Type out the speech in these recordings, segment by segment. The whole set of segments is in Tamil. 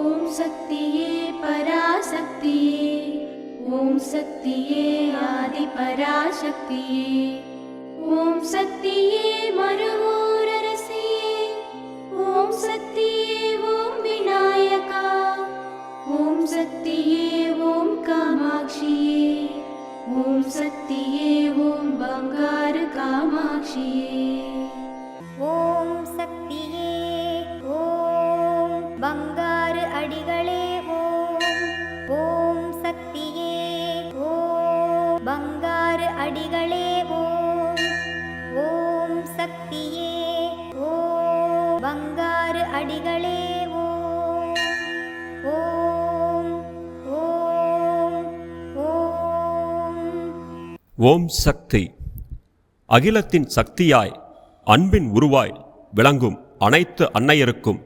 ஓம் சக்தியே பராசக்தியே, ஓம் சக்தியே ஆதி பராசக்தியே, ஓம் சக்தியே மருவூரரசியே, ஓம் சக்தியே ஓம் விநாயகா, ஓம் சக்தியே ஓம் காமாட்சியே, ஓம் சக்தியே ஓம் பங்காரு காமாட்சியே. ஓம் சக்தியே ஓம் பங்காரு அடிகளே ஓம். ஓம் சக்தியே ஓம் பங்காரு அடிகளே ஓம். ஓம் சக்தியே ஓம் பங்காரு அடிகளே ஓம். ஓம் ஓம் ஓம். ஓம் சக்தி. அகிலத்தின் சக்தியாய் அன்பின் உருவாய் விளங்கும் அனைத்து அன்னையருக்கும்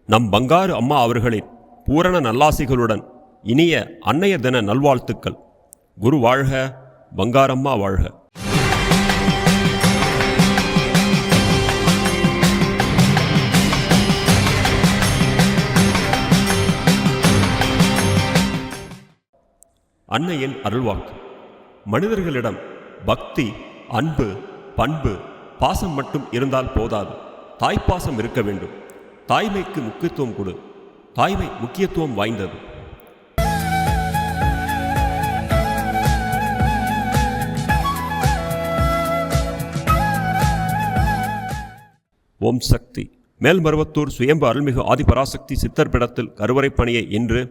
நம் பங்காரு அம்மா அவர்களின் பூரண நல்லாசிகளுடன் இனிய அன்னையர் தின நல்வாழ்த்துக்கள். குரு வாழ்க, பங்காரம்மா வாழ்க. அன்னையின் அருள்வாக்கு. மனிதர்களிடம் பக்தி, அன்பு, பண்பு, பாசம் மட்டும் இருந்தால் போதாது. தாய்ப்பாசம் இருக்க வேண்டும். தாய்மைக்கு முக்கியத்துவம் கொடு. தாய்மை முக்கியத்துவம் வாய்ந்தது. ஓம் சக்தி. மேல்மருவத்தூர் சுயம்பு அருள்மிகு ஆதிபராசக்தி சித்தர் பீடத்தில் கருவறை பணியை இன்று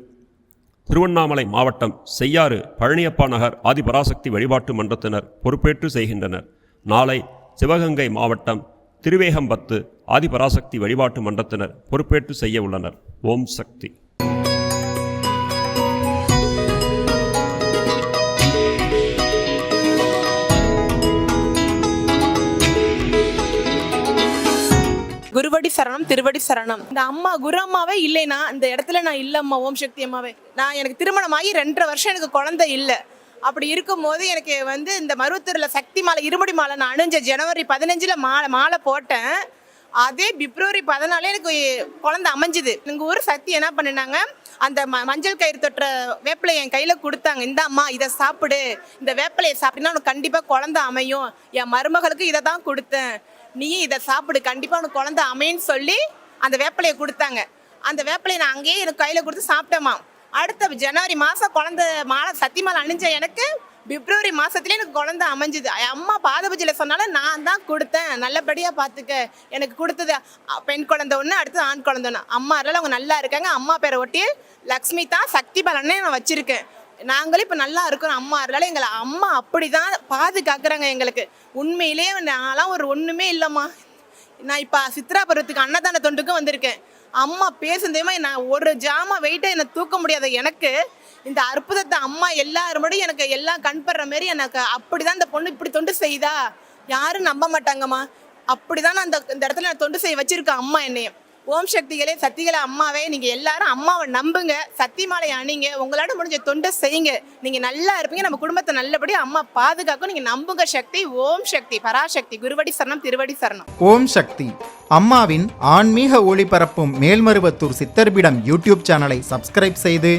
திருவண்ணாமலை மாவட்டம் செய்யாறு பழனியப்பா நகர் ஆதிபராசக்தி வழிபாட்டு மன்றத்தினர் பொறுப்பேற்று செய்கின்றனர். நாளை சிவகங்கை மாவட்டம் திருவேகம்பத்து ஆதிபராசக்தி வழிபாட்டு மன்றத்தினர் பொறுப்பேற்று செய்ய உள்ளனர். ஓம் சக்தி. குருவடி சரணம், திருவடி சரணம். இந்த அம்மா குரு அம்மாவே இல்லைனா இந்த இடத்துல நான் இல்லம்மா. ஓம் சக்தி அம்மாவே. எனக்கு திருமணமாகி 2.5 வருஷம் எனக்கு குழந்தை இல்லை. அப்படி இருக்கும்போது எனக்கு இந்த மருவத்தூரில் சக்தி மாலை, இருமுடி மாலை நான் அணிஞ்ச ஜனவரி 15 மாலை போட்டேன். அதே பிப்ரவரி 14 எனக்கு குழந்தை அமைஞ்சுது. எங்கள் ஊர் சக்தி என்ன பண்ணினாங்க, அந்த மஞ்சள் கயிறு தொற்ற வேப்பிலை என் கையில் கொடுத்தாங்க. இந்த அம்மா இதை சாப்பிடு, இந்த வேப்பிலையை சாப்பிட்டீங்கன்னா உனக்கு கண்டிப்பாக குழந்தை அமையும். என் மருமகளுக்கு இதை தான் கொடுத்தேன், நீயும் இதை சாப்பிடு, கண்டிப்பாக உனக்கு குழந்தை அமைன்னு சொல்லி அந்த வேப்பிலையை கொடுத்தாங்க. அந்த வேப்பிலையை நான் அங்கேயே எனக்கு கையில் கொடுத்து சாப்பிட்டேம்மா. அடுத்த ஜனவரி மாதம் குழந்தை மாலை சக்தி மாலை அணிஞ்ச எனக்கு பிப்ரவரி மாதத்துலேயே எனக்கு குழந்தை அமைஞ்சுது. அம்மா பாதபூஜையில் சொன்னாலும் நான் தான் கொடுத்தேன், நல்லபடியாக பார்த்துக்க. எனக்கு கொடுத்தது பெண் குழந்தை ஒன்று, அடுத்தது ஆண் குழந்தை ஒன்று. அம்மா இருந்தாலும் அவங்க நல்லா இருக்காங்க. அம்மா பேரை ஒட்டி லக்ஷ்மி தான் சக்தி பாலன்னே நான் வச்சுருக்கேன். நாங்களும் இப்போ நல்லா இருக்கிறோம். அம்மா இருந்தாலும் எங்களை அம்மா அப்படி தான் பாதுகாக்கிறாங்க எங்களுக்கு. உண்மையிலேயே நான்லாம் ஒன்றுமே இல்லைம்மா. நான் இப்போ சித்ரா பருவத்துக்கு அன்னதான தொண்டுக்கும் வந்திருக்கேன். அம்மா பேசுனதேமா நான் ஒரு ஜாமா வெயிட்டை என்னை தூக்க முடியாத எனக்கு இந்த அற்புதத்தை அம்மா எல்லாருமோடையும் எனக்கு எல்லாம் கண்படுற மாரி எனக்கு அப்படிதான் இந்த பொண்ணு இப்படி தொண்டு செய்தா யாரும் நம்ப மாட்டாங்கம்மா. அப்படிதான் நான் இந்த இடத்துல நான் தொண்டு செய்ய வச்சிருக்கேன் அம்மா என்னையும். ஓம் சக்திகளே, சக்திகளே அம்மாவே, நீங்கள் எல்லாரும் அம்மாவை நம்புங்க, சக்தி மாலை அணிங்க, உங்களால முடிஞ்ச தொண்டை செய்யுங்க. நீங்கள் நல்லா இருப்பீங்க, நம்ம குடும்பத்தை நல்லபடியாக அம்மா பாதுகாக்கும். நீங்கள் நம்புங்க சக்தி. ஓம் சக்தி பராசக்தி. குருவடி சரணம், திருவடி சரணம். ஓம் சக்தி. அம்மாவின் ஆன்மீக ஒளிபரப்பும் மேல்மருவத்தூர் சித்தர்பீடம் யூடியூப் சேனலை சப்ஸ்கிரைப் செய்து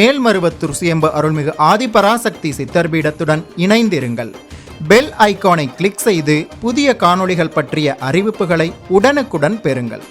மேல்மருவத்தூர் சுயம்பு அருள்மிகு ஆதிபராசக்தி சித்தர்பீடத்துடன் இணைந்திருங்கள். பெல் ஐகானை கிளிக் செய்து புதிய காணொளிகள் பற்றிய அறிவிப்புகளை உடனுக்குடன் பெறுங்கள்.